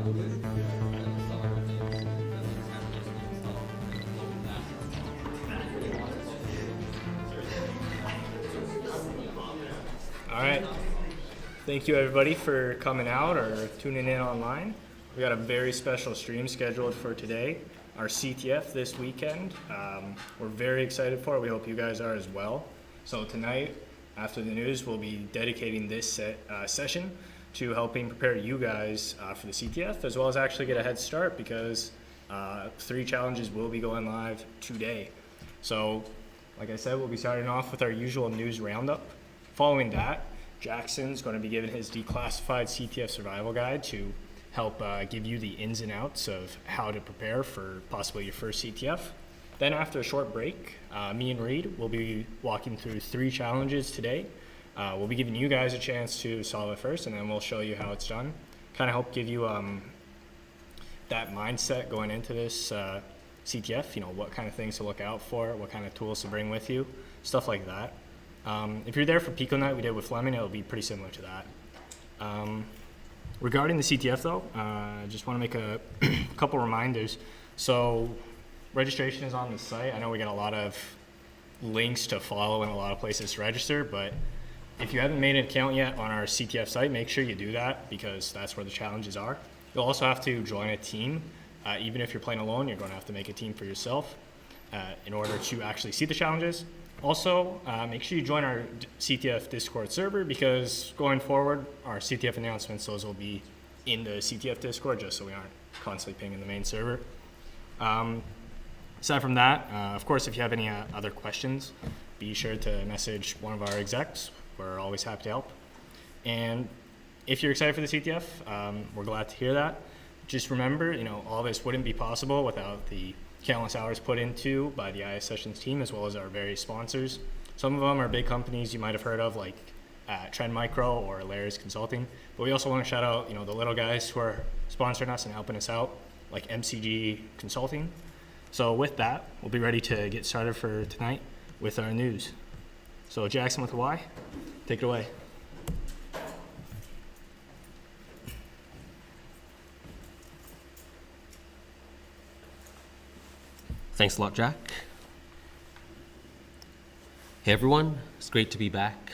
All right. Thank you everybody for coming out or tuning in online. We got a very special stream scheduled for today, our CTF this weekend. We're very excited for it. We hope you guys are as well. So tonight, after the news, we'll be dedicating this session to helping prepare you guys for the CTF, as well as actually get a head start because 3 challenges will be going live today. So, like I said, we'll be starting off with our usual news roundup. Following that, Jackson's going to be giving his Declassified CTF survival guide to help give you the ins and outs of how to prepare for possibly your first CTF. Then after a short break, me and Reed will be walking through 3 challenges today. We'll be giving you guys a chance to solve it first, and then we'll show you how it's done. Kind of help give you that mindset going into this CTF, what kind of things to look out for, what kind of tools to bring with you, stuff like that. If you're there for Pico Night we did with Fleming, it'll be pretty similar to that. Regarding the CTF though, I just want to make a couple reminders. So registration is on the site. I know we got a lot of links to follow and a lot of places to register, but if you haven't made an account yet on our CTF site, make sure you do that because that's where the challenges are. You'll also have to join a team. Even if you're playing alone, you're going to have to make a team for yourself in order to actually see the challenges. Also, make sure you join our CTF Discord server because going forward, our CTF announcements, those will be in the CTF Discord just so we aren't constantly pinging the main server. Aside from that, of course, if you have any other questions, be sure to message one of our execs. We're always happy to help. And if you're excited for the CTF, we're glad to hear that. Just remember, all this wouldn't be possible without the countless hours put into by the ISSessions team as well as our various sponsors. Some of them are big companies you might have heard of like Trend Micro or Layers Consulting, but we also want to shout out the little guys who are sponsoring us and helping us out like MCG Consulting. So with that, we'll be ready to get started for tonight with our news. So Jackson with a Y, take it away. Thanks a lot, Jack. Hey everyone, it's great to be back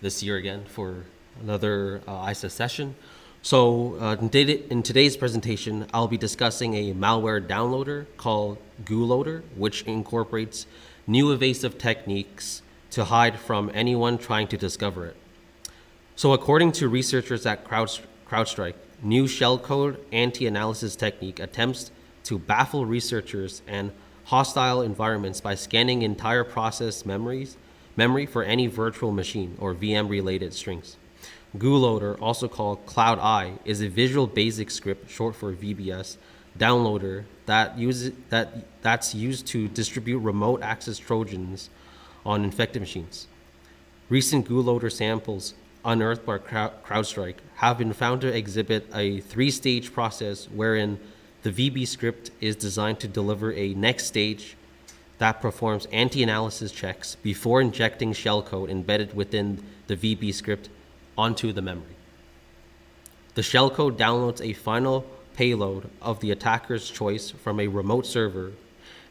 this year again for another ISSes session. So in today's presentation, I'll be discussing a malware downloader called GooLoader, which incorporates new evasive techniques to hide from anyone trying to discover it. So according to researchers at CrowdStrike, new shellcode anti-analysis technique attempts to baffle researchers and hostile environments by scanning entire process memory for any virtual machine or VM-related strings. GooLoader, also called Cloud Eye, is a Visual Basic Script, short for VBS, downloader that's used to distribute remote access Trojans on infected machines. Recent GooLoader samples unearthed by CrowdStrike have been found to exhibit a 3-stage process wherein the VB script is designed to deliver a next stage that performs anti-analysis checks before injecting shellcode embedded within the VB script onto the memory. The shellcode downloads a final payload of the attacker's choice from a remote server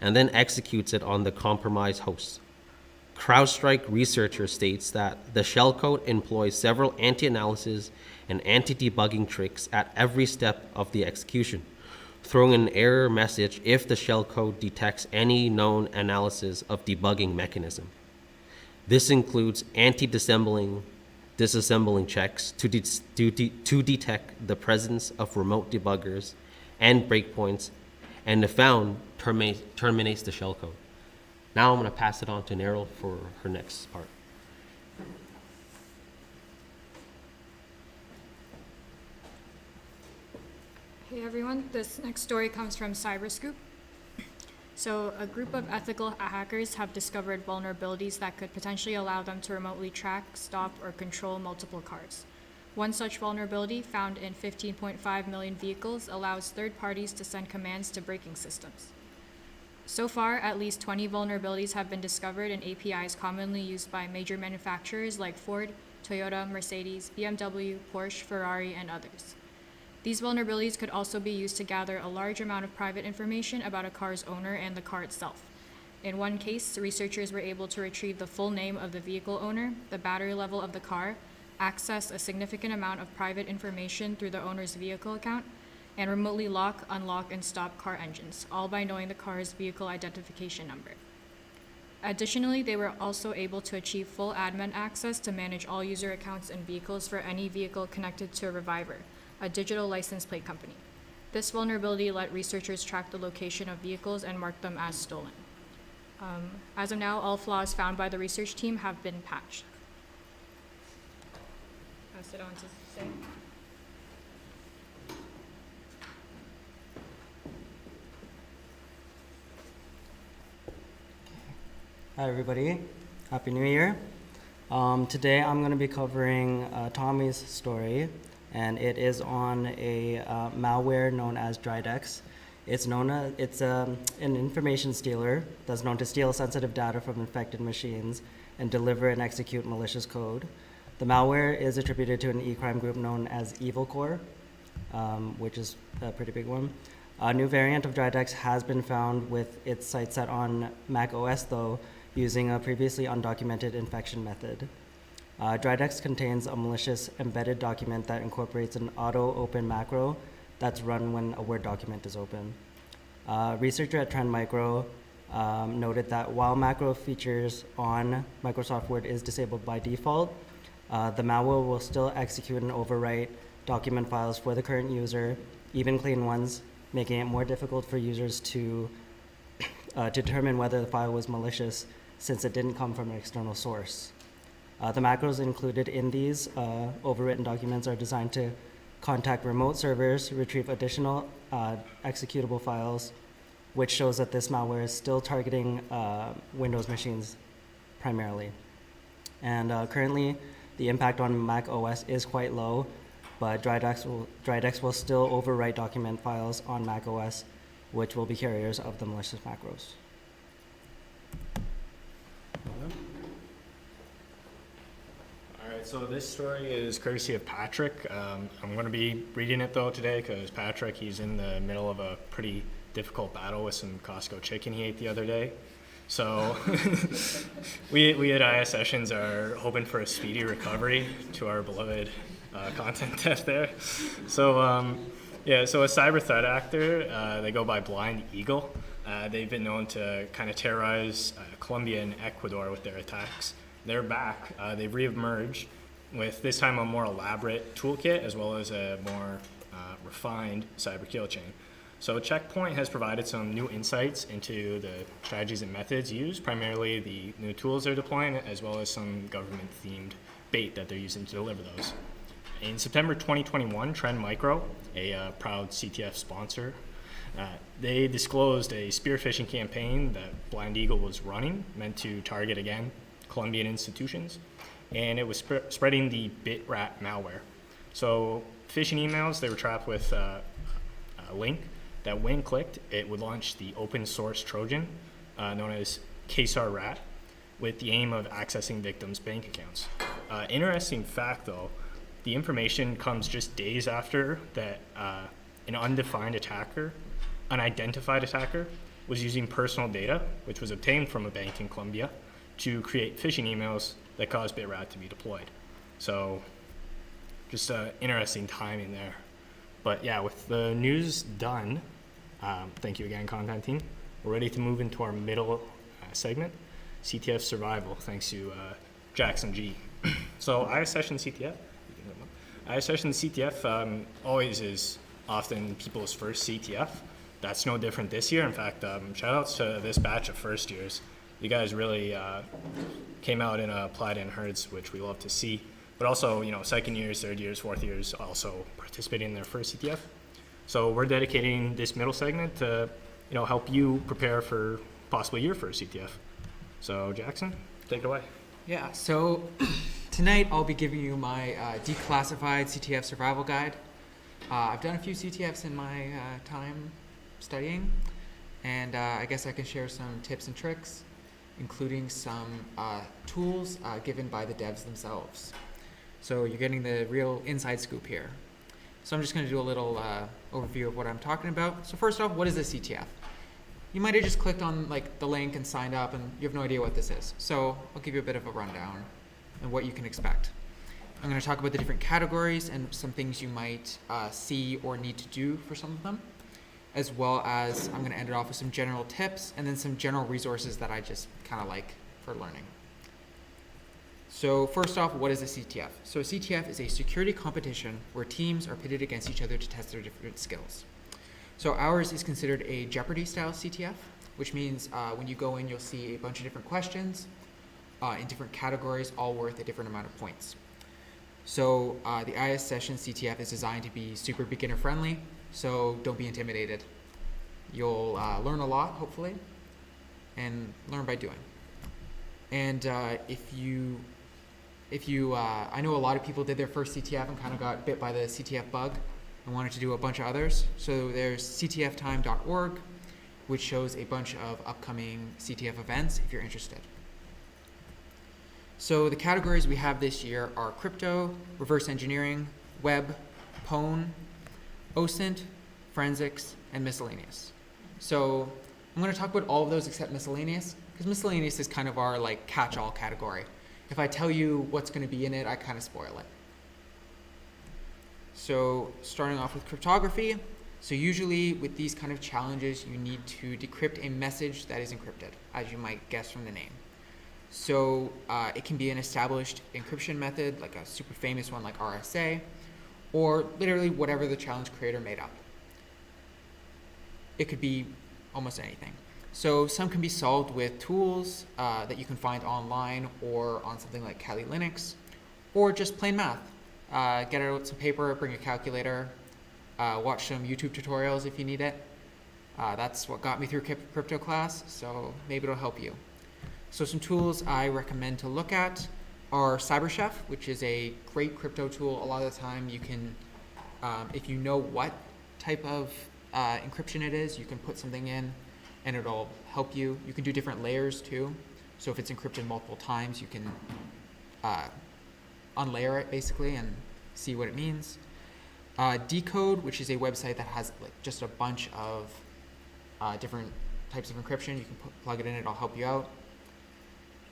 and then executes it on the compromised host. CrowdStrike researcher states that the shellcode employs several anti-analysis and anti-debugging tricks at every step of the execution, throwing an error message if the shellcode detects any known analysis of debugging mechanism. This includes disassembling checks to detect the presence of remote debuggers and breakpoints, and if found, terminates the shellcode. Now I'm going to pass it on to Neryl for her next part. Hey everyone, this next story comes from Cyberscoop. So a group of ethical hackers have discovered vulnerabilities that could potentially allow them to remotely track, stop, or control multiple cars. One such vulnerability, found in 15.5 million vehicles, allows third parties to send commands to braking systems. So far, at least 20 vulnerabilities have been discovered in APIs commonly used by major manufacturers like Ford, Toyota, Mercedes, BMW, Porsche, Ferrari, and others. These vulnerabilities could also be used to gather a large amount of private information about a car's owner and the car itself. In one case, researchers were able to retrieve the full name of the vehicle owner, the battery level of the car, access a significant amount of private information through the owner's vehicle account, and remotely lock, unlock, and stop car engines, all by knowing the car's vehicle identification number. Additionally, they were also able to achieve full admin access to manage all user accounts and vehicles for any vehicle connected to a Reviver, a digital license plate company. This vulnerability let researchers track the location of vehicles and mark them as stolen. As of now, all flaws found by the research team have been patched. Pass it on to Say. Hi everybody, Happy New Year. Today I'm going to be covering Tommy's story, and it is on a malware known as Dridex. It's an information stealer that's known to steal sensitive data from infected machines and deliver and execute malicious code. The malware is attributed to an e-crime group known as Evil Core, which is a pretty big one. A new variant of Dridex has been found with its sight set on Mac OS though, using a previously undocumented infection method. Dridex contains a malicious embedded document that incorporates an auto-open macro that's run when a Word document is open. A researcher at Trend Micro noted that while macro features on Microsoft Word is disabled by default, the malware will still execute and overwrite document files for the current user, even clean ones, making it more difficult for users to determine whether the file was malicious since it didn't come from an external source. The macros included in these overwritten documents are designed to contact remote servers, retrieve additional executable files, which shows that this malware is still targeting Windows machines primarily. And currently, the impact on Mac OS is quite low, but Dridex will still overwrite document files on Mac OS, which will be carriers of the malicious macros. So this story is courtesy of Patrick. I'm going to be reading it though today because Patrick, he's in the middle of a pretty difficult battle with some Costco chicken he ate the other day. So we at ISSessions are hoping for a speedy recovery to our beloved content dev there. So so a cyber threat actor, they go by Blind Eagle. They've been known to kind of terrorize Colombia and Ecuador with their attacks. They're back. They've reemerged with this time a more elaborate toolkit as well as a more refined cyber kill chain. So Checkpoint has provided some new insights into the strategies and methods used, primarily the new tools they're deploying, as well as some government-themed bait that they're using to deliver those. In September 2021, Trend Micro, a proud CTF sponsor, they disclosed a spear phishing campaign that Blind Eagle was running, meant to target, again, Colombian institutions, and it was spreading the BitRat malware. So phishing emails, they were trapped with a link that when clicked, it would launch the open source Trojan, known as KSAR Rat, with the aim of accessing victims' bank accounts. Interesting fact though, the information comes just days after that an unidentified attacker was using personal data, which was obtained from a bank in Colombia, to create phishing emails that caused BitRat to be deployed. So just interesting timing there. But yeah, with the news done, thank you again, content team. We're ready to move into our middle segment, CTF Survival, thanks to Jackson G. So ISSessions CTF always is often people's first CTF. That's no different this year. In fact, shout outs to this batch of first years. You guys really came out and applied in herds, which we love to see. But also, second years, third years, fourth years also participating in their first CTF. So we're dedicating this middle segment to, help you prepare for possibly your first CTF. So Jackson, take it away. Yeah, so tonight I'll be giving you my Declassified CTF Survival Guide. I've done a few CTFs in my time studying, and I guess I can share some tips and tricks, including some tools given by the devs themselves. So you're getting the real inside scoop here. So I'm just going to do a little overview of what I'm talking about. So first off, what is a CTF? You might have just clicked on like the link and signed up and you have no idea what this is. So I'll give you a bit of a rundown and what you can expect. I'm going to talk about the different categories and some things you might see or need to do for some of them, as well as I'm going to end it off with some general tips and then some general resources that I just kind of like for learning. So first off, what is a CTF? So a CTF is a security competition where teams are pitted against each other to test their different skills. So ours is considered a Jeopardy style CTF, which means when you go in, you'll see a bunch of different questions in different categories, all worth a different amount of points. So the ISSessions CTF is designed to be super beginner friendly, so don't be intimidated. You'll learn a lot, hopefully, and learn by doing. And I know a lot of people did their first CTF and kind of got bit by the CTF bug and wanted to do a bunch of others. So there's ctftime.org, which shows a bunch of upcoming CTF events if you're interested. So the categories we have this year are crypto, reverse engineering, web, pwn, OSINT, forensics, and miscellaneous. So I'm going to talk about all of those except miscellaneous, because miscellaneous is kind of our like catch-all category. If I tell you what's going to be in it, I kind of spoil it. So starting off with cryptography. So usually with these kind of challenges, you need to decrypt a message that is encrypted, as you might guess from the name. So it can be an established encryption method, like a super famous one like RSA, or literally whatever the challenge creator made up. It could be almost anything. So some can be solved with tools that you can find online or on something like Kali Linux, or just plain math. Get out some paper, bring a calculator, watch some YouTube tutorials if you need it. That's what got me through crypto class, so maybe it'll help you. So some tools I recommend to look at are CyberChef, which is a great crypto tool. A lot of the time you can, if you know what type of encryption it is, you can put something in and it'll help you. You can do different layers too. So if it's encrypted multiple times, you can unlayer it basically and see what it means. Decode, which is a website that has like just a bunch of different types of encryption. You can plug it in, it'll help you out.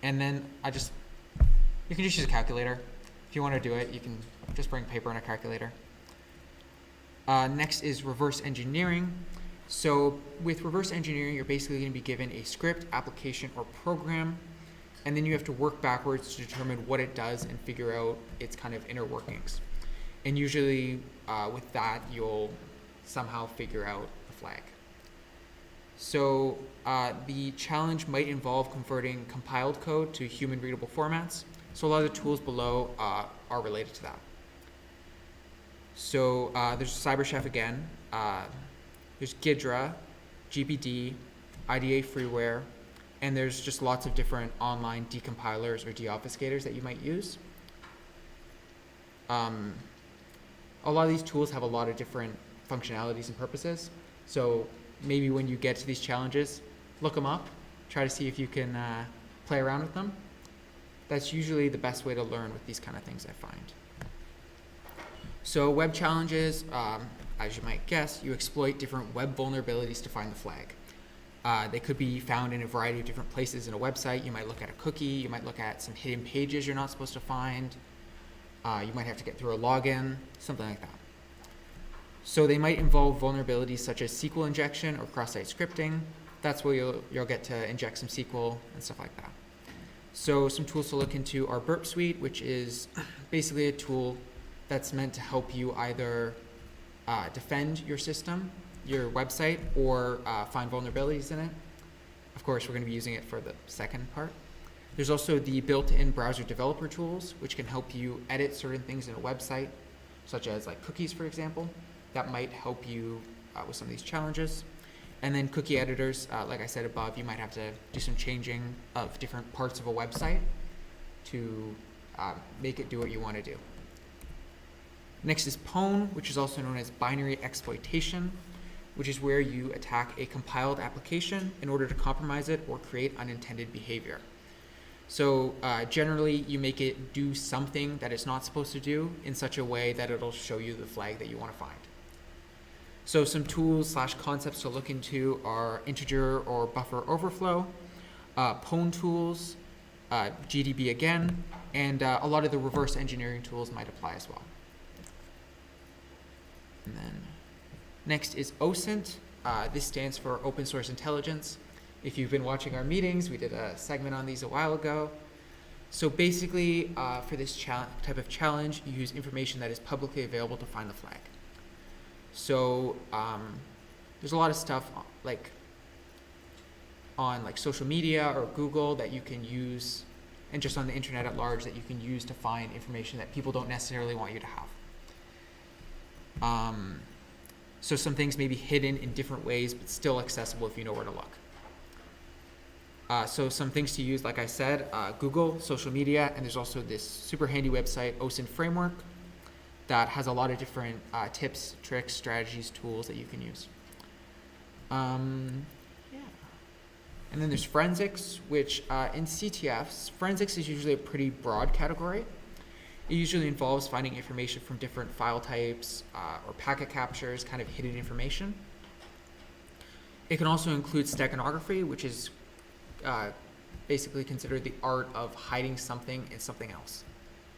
And then you can just use a calculator. If you want to do it, you can just bring paper and a calculator. Next is reverse engineering. So with reverse engineering, you're basically going to be given a script, application, or program, and then you have to work backwards to determine what it does and figure out its kind of inner workings. And usually with that, you'll somehow figure out the flag. So the challenge might involve converting compiled code to human readable formats. So a lot of the tools below are related to that. So there's CyberChef again. There's Ghidra, GPD, IDA freeware, and there's just lots of different online decompilers or deobfuscators that you might use. A lot of these tools have a lot of different functionalities and purposes. So maybe when you get to these challenges, look them up, try to see if you can play around with them. That's usually the best way to learn with these kind of things, I find. So web challenges, as you might guess, you exploit different web vulnerabilities to find the flag. They could be found in a variety of different places in a website. You might look at a cookie, you might look at some hidden pages you're not supposed to find. You might have to get through a login, something like that. So they might involve vulnerabilities such as SQL injection or cross-site scripting. That's where you'll get to inject some SQL and stuff like that. So some tools to look into are Burp Suite, which is basically a tool that's meant to help you either defend your system, your website, or find vulnerabilities in it. Of course, we're going to be using it for the second part. There's also the built-in browser developer tools, which can help you edit certain things in a website, such as like cookies, for example. That might help you with some of these challenges. And then cookie editors, like I said above, you might have to do some changing of different parts of a website to make it do what you want to do. Next is pwn, which is also known as binary exploitation, which is where you attack a compiled application in order to compromise it or create unintended behavior. So generally, you make it do something that it's not supposed to do in such a way that it'll show you the flag that you want to find. So some tools / concepts to look into are integer or buffer overflow, pwn tools, GDB again, and a lot of the reverse engineering tools might apply as well. And then next is OSINT. This stands for Open Source Intelligence. If you've been watching our meetings, we did a segment on these a while ago. So basically, for this type of challenge, you use information that is publicly available to find the flag. So there's a lot of stuff like on like social media or Google that you can use, and just on the internet at large that you can use to find information that people don't necessarily want you to have. So some things may be hidden in different ways, but still accessible if you know where to look. So some things to use, like I said, Google, social media, and there's also this super handy website, OSINT Framework, that has a lot of different tips, tricks, strategies, tools that you can use. Yeah. And then there's forensics, which in CTFs, forensics is usually a pretty broad category. It usually involves finding information from different file types or packet captures, kind of hidden information. It can also include steganography, which is basically considered the art of hiding something in something else,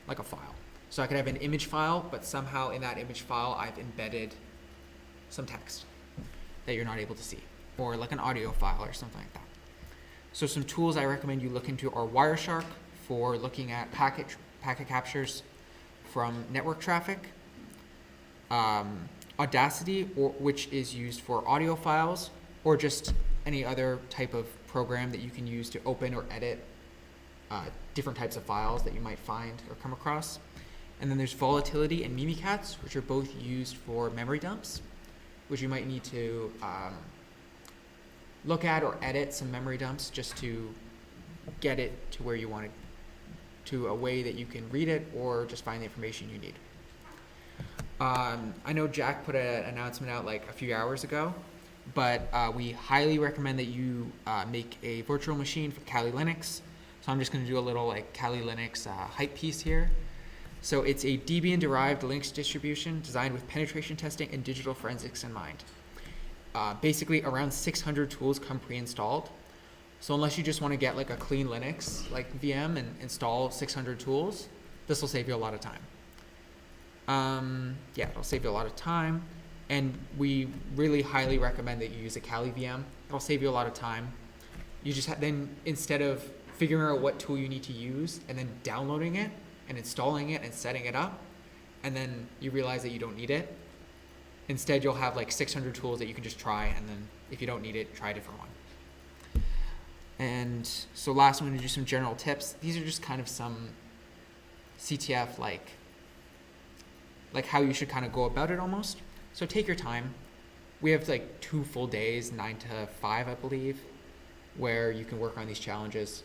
like a file. So I could have an image file, but somehow in that image file, I've embedded some text that you're not able to see, or like an audio file or something like that. So some tools I recommend you look into are Wireshark for looking at packet captures from network traffic, Audacity, which is used for audio files, or just any other type of program that you can use to open or edit different types of files that you might find or come across. And then there's Volatility and Mimikatz, which are both used for memory dumps, which you might need to look at or edit some memory dumps just to get it to where you want it, to a way that you can read it or just find the information you need. I know Jack put an announcement out like a few hours ago, but we highly recommend that you make a virtual machine for Kali Linux. So I'm just going to do a little like Kali Linux hype piece here. So it's a Debian-derived Linux distribution designed with penetration testing and digital forensics in mind. Basically, around 600 tools come pre-installed. So unless you just want to get like a clean Linux like VM and install 600 tools, this will save you a lot of time. Yeah, it'll save you a lot of time. And we really highly recommend that you use a Kali VM. It'll save you a lot of time. You just then, instead of figuring out what tool you need to use and then downloading it and installing it and setting it up, and then you realize that you don't need it, instead you'll have like 600 tools that you can just try, and then if you don't need it, try a different one. And so last, I'm going to do some general tips. These are just kind of some CTF like how you should kind of go about it almost. So take your time. We have like 2 full days, 9 to 5, I believe, where you can work on these challenges.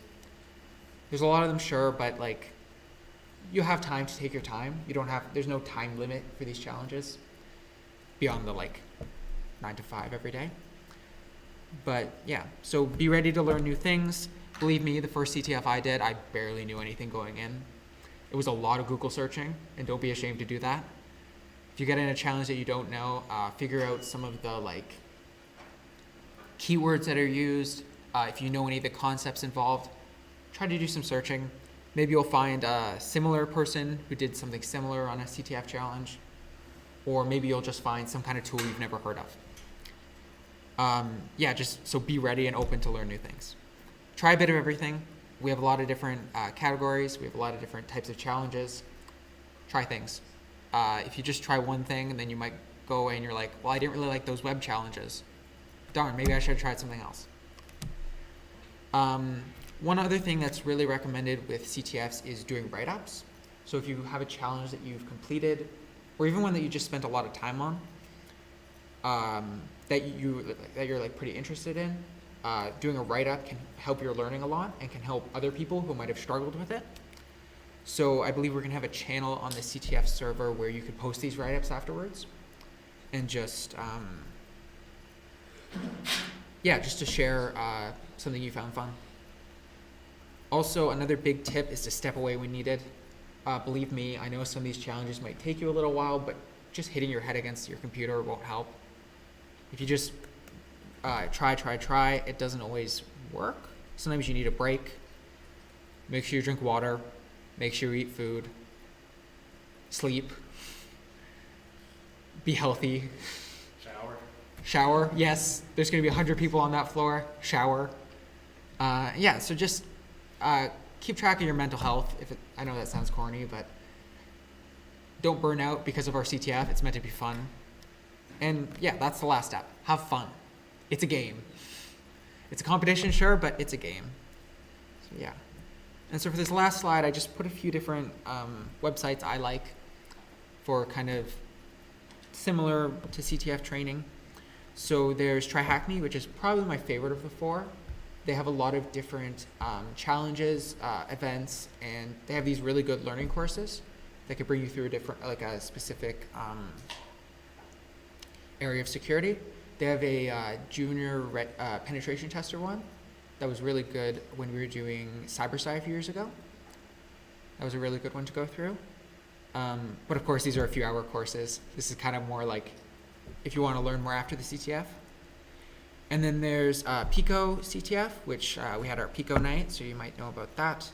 There's a lot of them, sure, but like you have time to take your time. There's no time limit for these challenges beyond the like 9 to 5 every day. But yeah, so be ready to learn new things. Believe me, the first CTF I did, I barely knew anything going in. It was a lot of Google searching, and don't be ashamed to do that. If you get in a challenge that you don't know, figure out some of the like keywords that are used. If you know any of the concepts involved, try to do some searching. Maybe you'll find a similar person who did something similar on a CTF challenge, or maybe you'll just find some kind of tool you've never heard of. Yeah, just so be ready and open to learn new things. Try a bit of everything. We have a lot of different categories. We have a lot of different types of challenges. Try things. If you just try one thing and then you might go away and you're like, well, I didn't really like those web challenges. Darn, maybe I should have tried something else. One other thing that's really recommended with CTFs is doing write-ups. So if you have a challenge that you've completed, or even one that you just spent a lot of time on, that you're like pretty interested in, doing a write-up can help your learning a lot and can help other people who might have struggled with it. So I believe we're going to have a channel on the CTF server where you could post these write-ups afterwards, and just just to share something you found fun. Also, another big tip is to step away when needed. Believe me, I know some of these challenges might take you a little while, but just hitting your head against your computer won't help. If you just try, it doesn't always work. Sometimes you need a break. Make sure you drink water. Make sure you eat food. Sleep. Be healthy. Shower. Yes, there's going to be 100 people on that floor. Shower. Yeah, so just keep track of your mental health. I know that sounds corny, but don't burn out because of our CTF. It's meant to be fun. And yeah, that's the last step. Have fun. It's a game. It's a competition, sure, but it's a game. So yeah. And so for this last slide, I just put a few different websites I like for kind of similar to CTF training. So there's Try Hack Me, which is probably my favorite of the four. They have a lot of different challenges, events, and they have these really good learning courses that could bring you through a specific area of security. They have a junior penetration tester one that was really good when we were doing CyberSci a few years ago. That was a really good one to go through. But of course, these are a few hour courses. This is kind of more like if you want to learn more after the CTF. And then there's Pico CTF, which we had our Pico night, so you might know about that.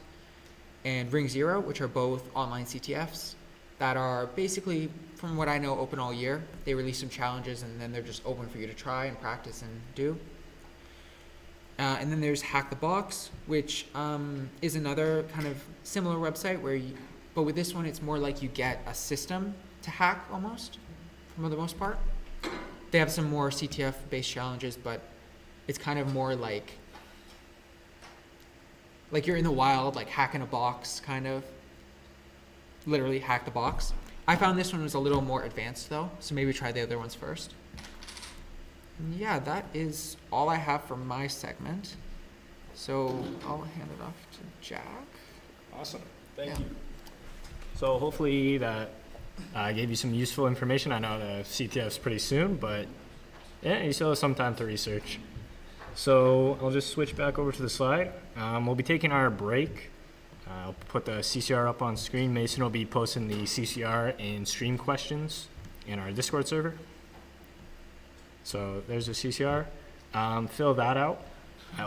And Ring Zero, which are both online CTFs that are basically, from what I know, open all year. They release some challenges and then they're just open for you to try and practice and do. And then there's Hack the Box, which is another kind of similar website but with this one, it's more like you get a system to hack almost, for the most part. They have some more CTF-based challenges, but it's kind of more like you're in the wild, like hacking a box, kind of. Literally hack the box. I found this one was a little more advanced though, so maybe try the other ones first. And yeah, that is all I have for my segment. So I'll hand it off to Jack. Awesome. Thank you. So hopefully that gave you some useful information. I know the CTF's pretty soon, but yeah, you still have some time to research. So I'll just switch back over to the slide. We'll be taking our break. I'll put the CCR up on screen. Mason will be posting the CCR and stream questions in our Discord server. So there's the CCR. Fill that out.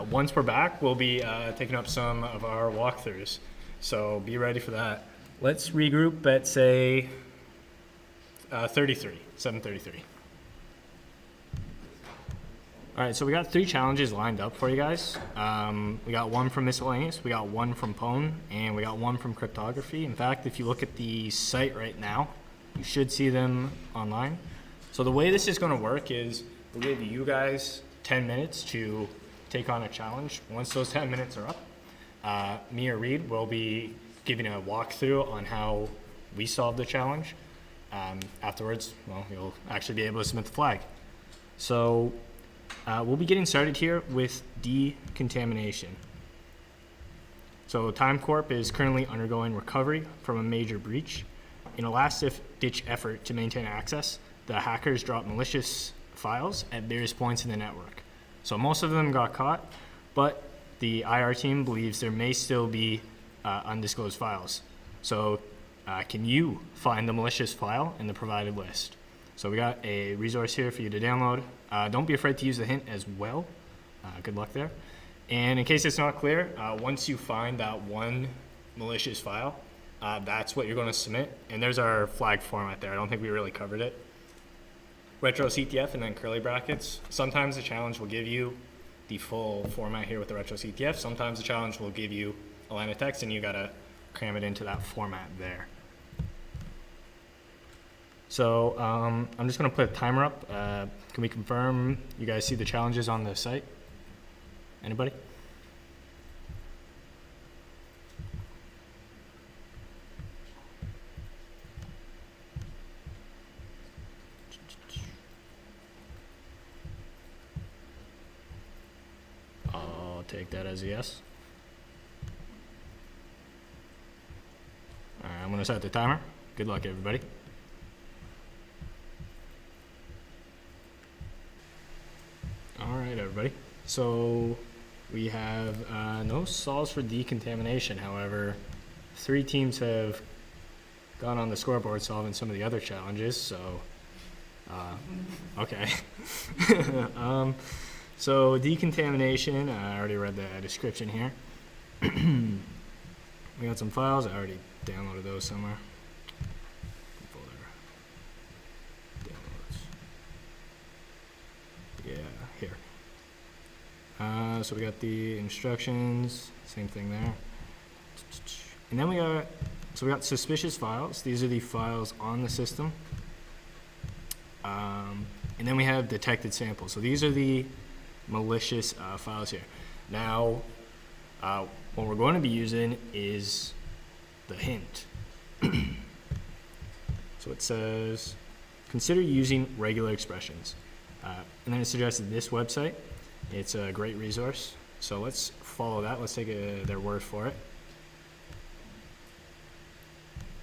Once we're back, we'll be taking up some of our walkthroughs. So be ready for that. Let's regroup at, say, 7:33. All right, so we got 3 challenges lined up for you guys. We got one from miscellaneous, we got one from Pwn, and we got one from cryptography. In fact, if you look at the site right now, you should see them online. So the way this is going to work is we'll give you guys 10 minutes to take on a challenge. Once those 10 minutes are up, me or Reed will be giving a walkthrough on how we solved the challenge. Afterwards, well, you'll actually be able to submit the flag. So we'll be getting started here with decontamination. So Time Corp is currently undergoing recovery from a major breach. In a last-ditch effort to maintain access, the hackers dropped malicious files at various points in the network. So most of them got caught, but the IR team believes there may still be undisclosed files. So can you find the malicious file in the provided list? So we got a resource here for you to download. Don't be afraid to use the hint as well. Good luck there. And in case it's not clear, once you find that one malicious file, that's what you're going to submit. And there's our flag format there. I don't think we really covered it. Retro CTF and then curly brackets. Sometimes the challenge will give you the full format here with the retro CTF. Sometimes the challenge will give you a line of text and you got to cram it into that format there. So I'm just going to put a timer up. Can we confirm you guys see the challenges on the site? Anybody? I'll take that as a yes. All right, I'm going to set the timer. Good luck, everybody. All right, everybody. So We have no solves for decontamination. However, 3 teams have gone on the scoreboard solving some of the other challenges, so okay. So decontamination, I already read the description here. We got some files, I already downloaded those somewhere. Folder. Downloads. Yeah, here. So we got the instructions, same thing there. And then we got suspicious files. These are the files on the system. And then we have detected samples. So these are the malicious files here. Now, what we're going to be using is the hint. So it says, consider using regular expressions. And then it suggested this website. It's a great resource. So let's follow that. Let's take their word for it.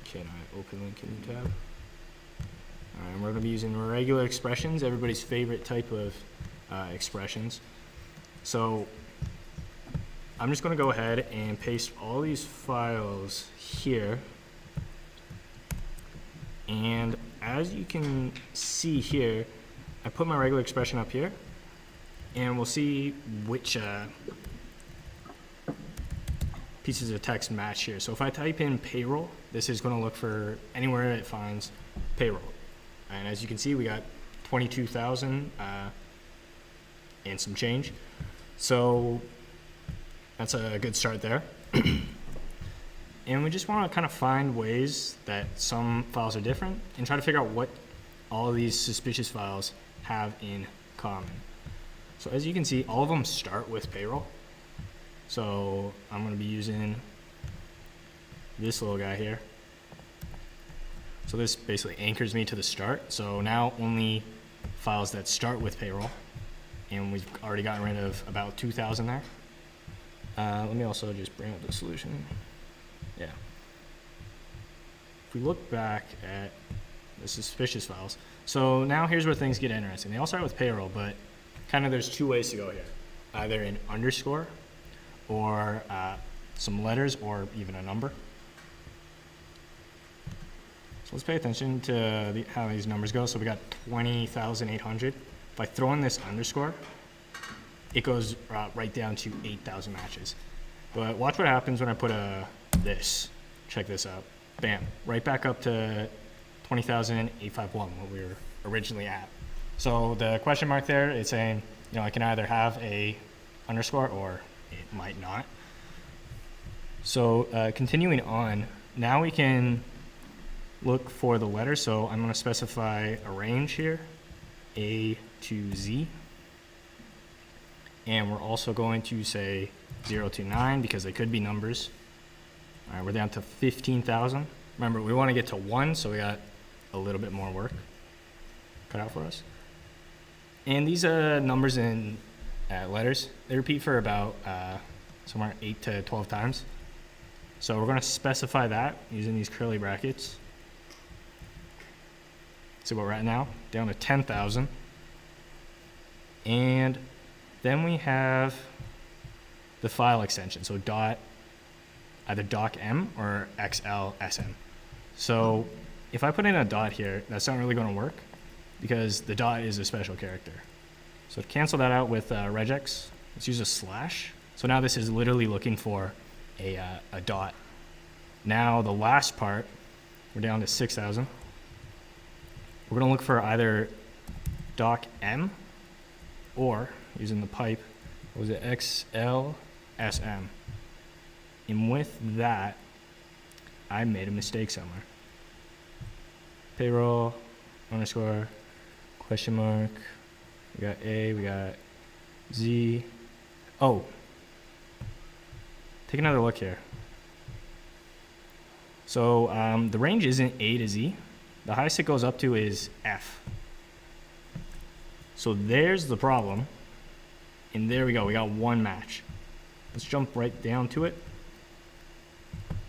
Can I open link in the tab? All right, and we're going to be using regular expressions, everybody's favorite type of expressions. So I'm just going to go ahead and paste all these files here. And as you can see here, I put my regular expression up here, and we'll see which pieces of text match here. So if I type in payroll, this is going to look for anywhere it finds payroll. And as you can see, we got 22,000 and some change. So that's a good start there. And we just want to kind of find ways that some files are different and try to figure out what all of these suspicious files have in common. So as you can see, all of them start with payroll. So I'm going to be using this little guy here. So this basically anchors me to the start. So now only files that start with payroll, and we've already gotten rid of about 2,000 there. Let me also just bring up the solution. Yeah. If we look back at the suspicious files, so now here's where things get interesting. They all start with payroll, but kind of there's 2 ways to go here. Either an underscore, or some letters, or even a number. So let's pay attention to how these numbers go. So we got 20,800. If I throw in this underscore, it goes right down to 8,000 matches. But watch what happens when I put this. Check this out. Bam, right back up to 20,851, what we were originally at. So the question mark there, it's saying, you know, I can either have a underscore or it might not. So continuing on, now we can look for the letters. So I'm going to specify a range here, A to Z. And we're also going to say 0 to 9 because they could be numbers. All right, we're down to 15,000. Remember, we want to get to 1, so we got a little bit more work cut out for us. And these numbers and letters, they repeat for about somewhere 8 to 12 times. So we're going to specify that using these curly brackets. See what we're at now, down to 10,000. And then we have the file extension, so either docm or xlsm. So if I put in a dot here, that's not really going to work because the dot is a special character. So to cancel that out with regex, let's use a slash. So now this is literally looking for a dot. Now the last part, we're down to 6,000. We're going to look for either docm or, using the pipe, what was it, xlsm. And with that, I made a mistake somewhere. Payroll, underscore, question mark, we got A, we got Z. Oh, take another look here. So the range isn't A to Z. The highest it goes up to is F. So there's the problem. And there we go, we got 1 match. Let's jump right down to it.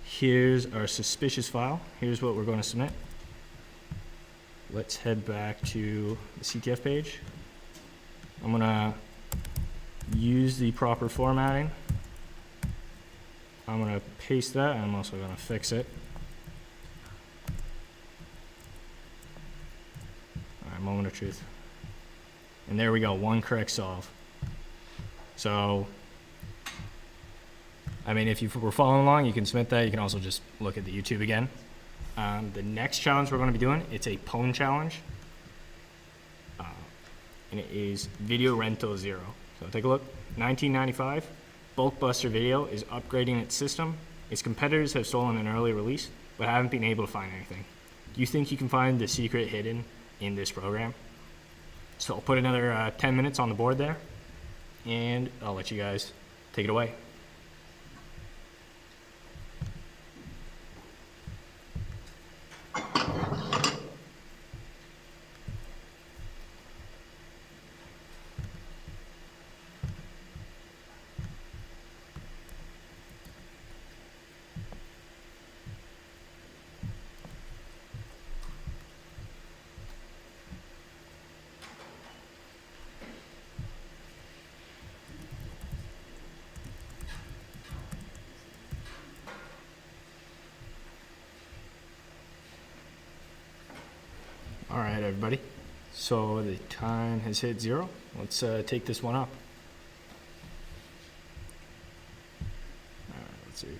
Here's our suspicious file. Here's what we're going to submit. Let's head back to the CTF page. I'm going to use the proper formatting. I'm gonna paste that, and I'm also gonna fix it. All right, moment of truth. And there we go, one correct solve. So, I mean, if you were following along, you can submit that. You can also just look at the YouTube again. The next challenge we're going to be doing, it's a Pwn challenge. And it is Video Rental Zero. So take a look. 1995, Bulkbuster Video is upgrading its system. Its competitors have stolen an early release, but haven't been able to find anything. Do you think you can find the secret hidden in this program? So I'll put another 10 minutes on the board there, and I'll let you guys take it away. All right, everybody. So the time has hit 0. Let's take this one up. All right, let's see.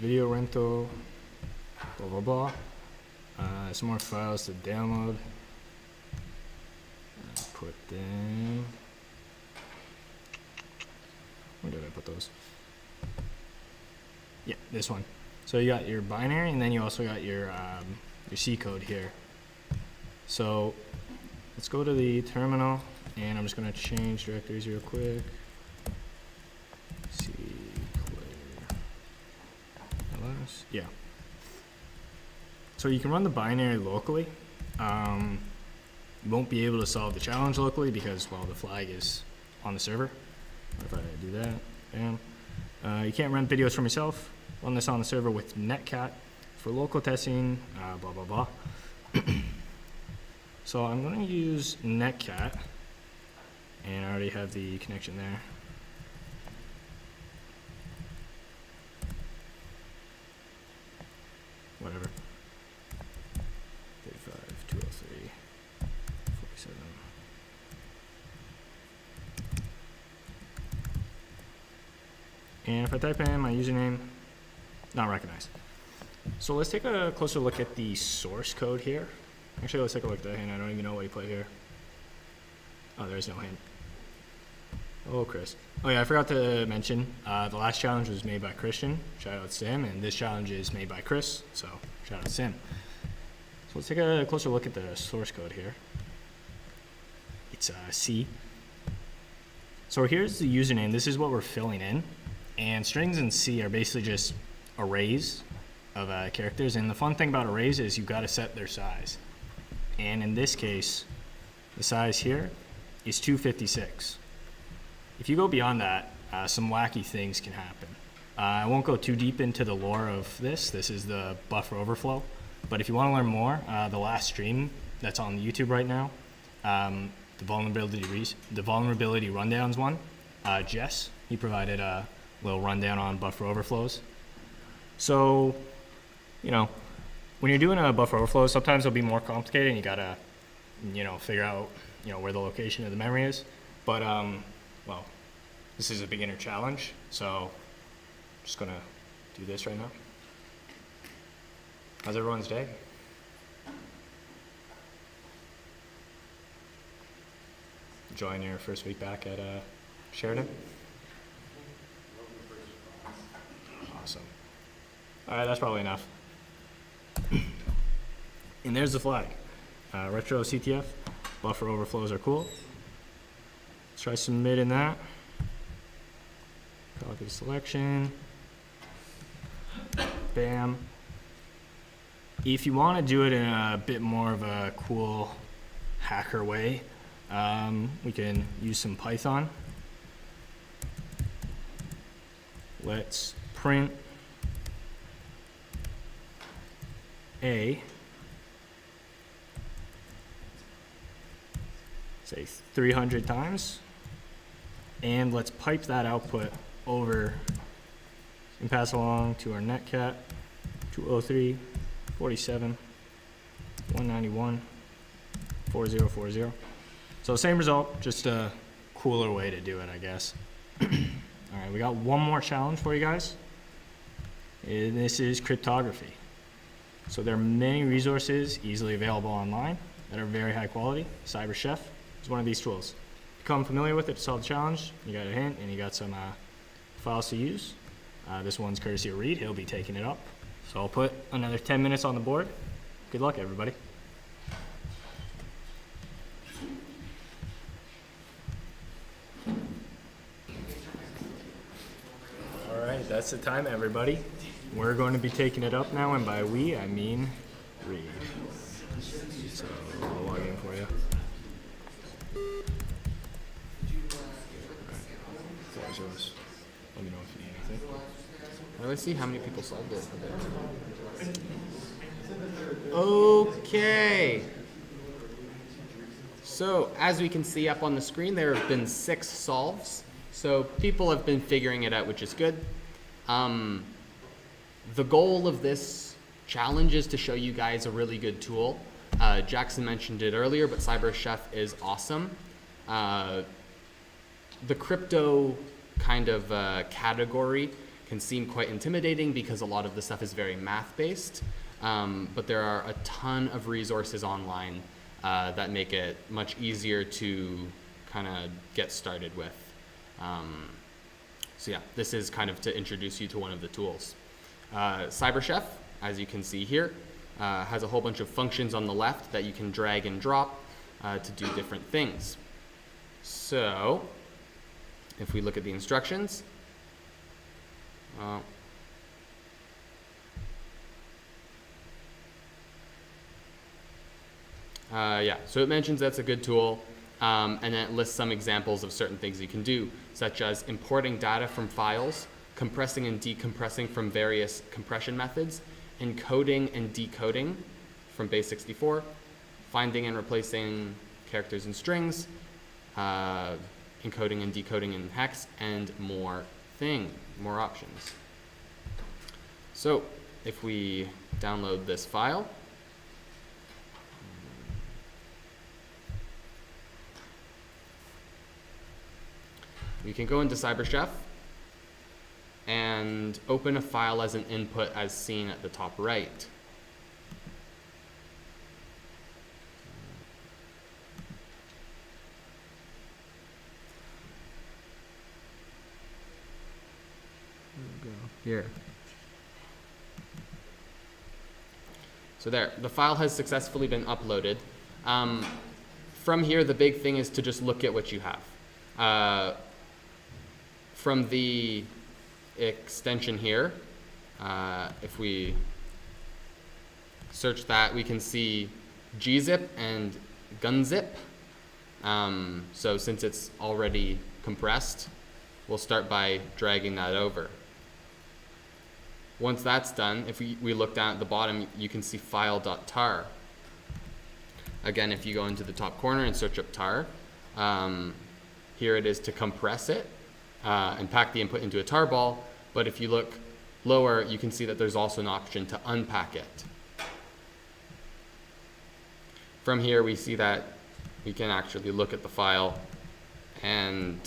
Video rental, blah, blah, blah. Some more files to download. Put them. Where did I put those? Yeah, this one. So you got your binary, and then you also got your C code here. So let's go to the terminal, and I'm just going to change directories real quick. C clear ls. Yeah. So you can run the binary locally. You won't be able to solve the challenge locally because, well, the flag is on the server. If I do that, bam. You can't rent videos from yourself. Run this on the server with Netcat for local testing, blah, blah, blah. So I'm going to use Netcat, and I already have the connection there. Whatever. 35, 203, 47. And if I type in my username, not recognized. So let's take a closer look at the source code here. Actually, let's take a look at the hint. I don't even know what you put here. Oh, there's no hint. Oh, Chris. Oh yeah, I forgot to mention, the last challenge was made by Christian. Shout out to him. And this challenge is made by Chris. So shout out to him. So let's take a closer look at the source code here. It's C. So here's the username. This is what we're filling in. And strings in C are basically just arrays of characters, and the fun thing about arrays is you've got to set their size, and in this case the size here is 256. If you go beyond that, some wacky things can happen. I won't go too deep into the lore of this. This is the buffer overflow, but if you want to learn more, the last stream that's on YouTube right now, the vulnerability rundowns one, Jess, he provided a little rundown on buffer overflows. So, you know, when you're doing a buffer overflow, sometimes it'll be more complicated and you gotta, you know, figure out, you know, where the location of the memory is. But, well, this is a beginner challenge, so I'm just gonna do this right now. How's everyone's day? Enjoying your first week back at Sheridan? Awesome. All right, that's probably enough. And there's the flag. Retro CTF, buffer overflows are cool. Let's try submitting that. Copy selection. Bam. If you want to do it in a bit more of a cool hacker way, we can use some Python. Let's print say 300 times. And let's pipe that output over and pass along to our netcat 203, 47, 191, 4040. So same result, just a cooler way to do it, I guess. All right, we got one more challenge for you guys. And this is cryptography. So there are many resources easily available online that are very high quality. CyberChef is one of these tools. Become familiar with it to solve the challenge. You got a hint and you got some files to use. This one's courtesy of Reed. He'll be taking it up. So I'll put another 10 minutes on the board. Good luck, everybody. All right, that's the time, everybody. We're going to be taking it up now, and by we, I mean Reed. So I'll log in for you. Yours. Let me know if you need anything. Let's see how many people solved it. Okay. So as we can see up on the screen, there have been 6 solves. So people have been figuring it out, which is good. The goal of this challenge is to show you guys a really good tool. Jackson mentioned it earlier, but CyberChef is awesome. The crypto kind of category can seem quite intimidating because a lot of the stuff is very math-based, but there are a ton of resources online that make it much easier to kind of get started with. So yeah, this is kind of to introduce you to one of the tools. CyberChef, as you can see here, has a whole bunch of functions on the left that you can drag and drop to do different things. So if we look at the instructions, yeah, so it mentions that's a good tool, and then it lists some examples of certain things you can do, such as importing data from files, compressing and decompressing from various compression methods, encoding and decoding from base64, finding and replacing characters and strings, encoding and decoding in hex, and more options. So if we download this file, we can go into CyberChef and open a file as an input as seen at the top right. Here. So there, the file has successfully been uploaded. From here, the big thing is to just look at what you have. From the extension here, if we search that, we can see gzip and gunzip. So since it's already compressed, we'll start by dragging that over. Once that's done, if we look down at the bottom, you can see file.tar. Again, if you go into the top corner and search up tar, here it is to compress it and pack the input into a tar ball. But if you look lower, you can see that there's also an option to unpack it. From here, we see that we can actually look at the file and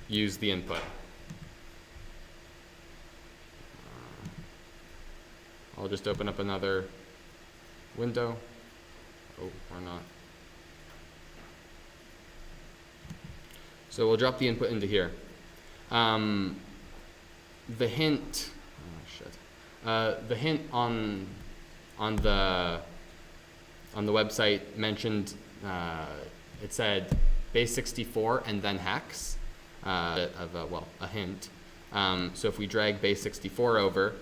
use the input. I'll just open up another window. Oh, or not. So we'll drop the input into here. The hint, the hint on the website mentioned, it said base64 and then hex, a hint. So if we drag base64 over,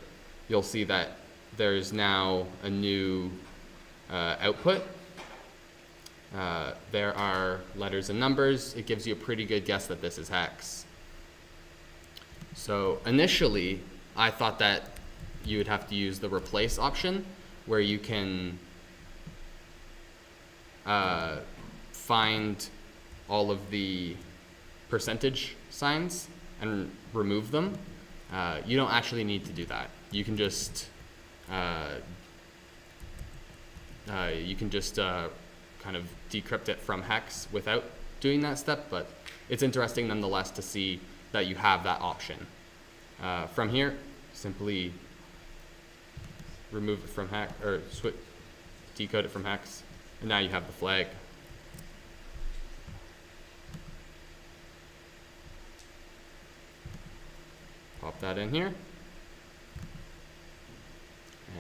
you'll see that there's now a new output. There are letters and numbers. It gives you a pretty good guess that this is hex. So initially, I thought that you would have to use the replace option, where you can find all of the percentage signs and remove them. You don't actually need to do that. You can just kind of decrypt it from hex without doing that step, but it's interesting nonetheless to see that you have that option. From here, simply remove it from hex, or decode it from hex, and now you have the flag. Pop that in here.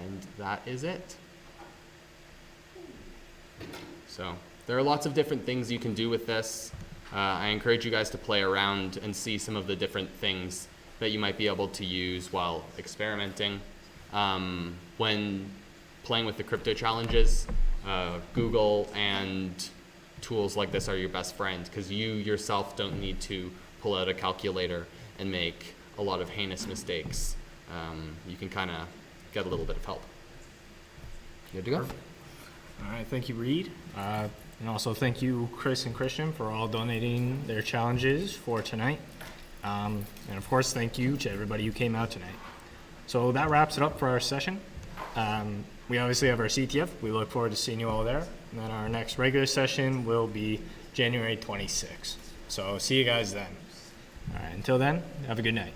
And that is it. So there are lots of different things you can do with this. I encourage you guys to play around and see some of the different things that you might be able to use while experimenting. When playing with the crypto challenges, Google and tools like this are your best friend, because you yourself don't need to pull out a calculator and make a lot of heinous mistakes. You can kind of get a little bit of help. Good to go? All right, thank you, Reed. And also thank you, Chris and Christian, for all donating their challenges for tonight. And of course, thank you to everybody who came out tonight. So that wraps it up for our session. We obviously have our CTF. We look forward to seeing you all there. And then our next regular session will be January 26th. So see you guys then. All right, until then, have a good night.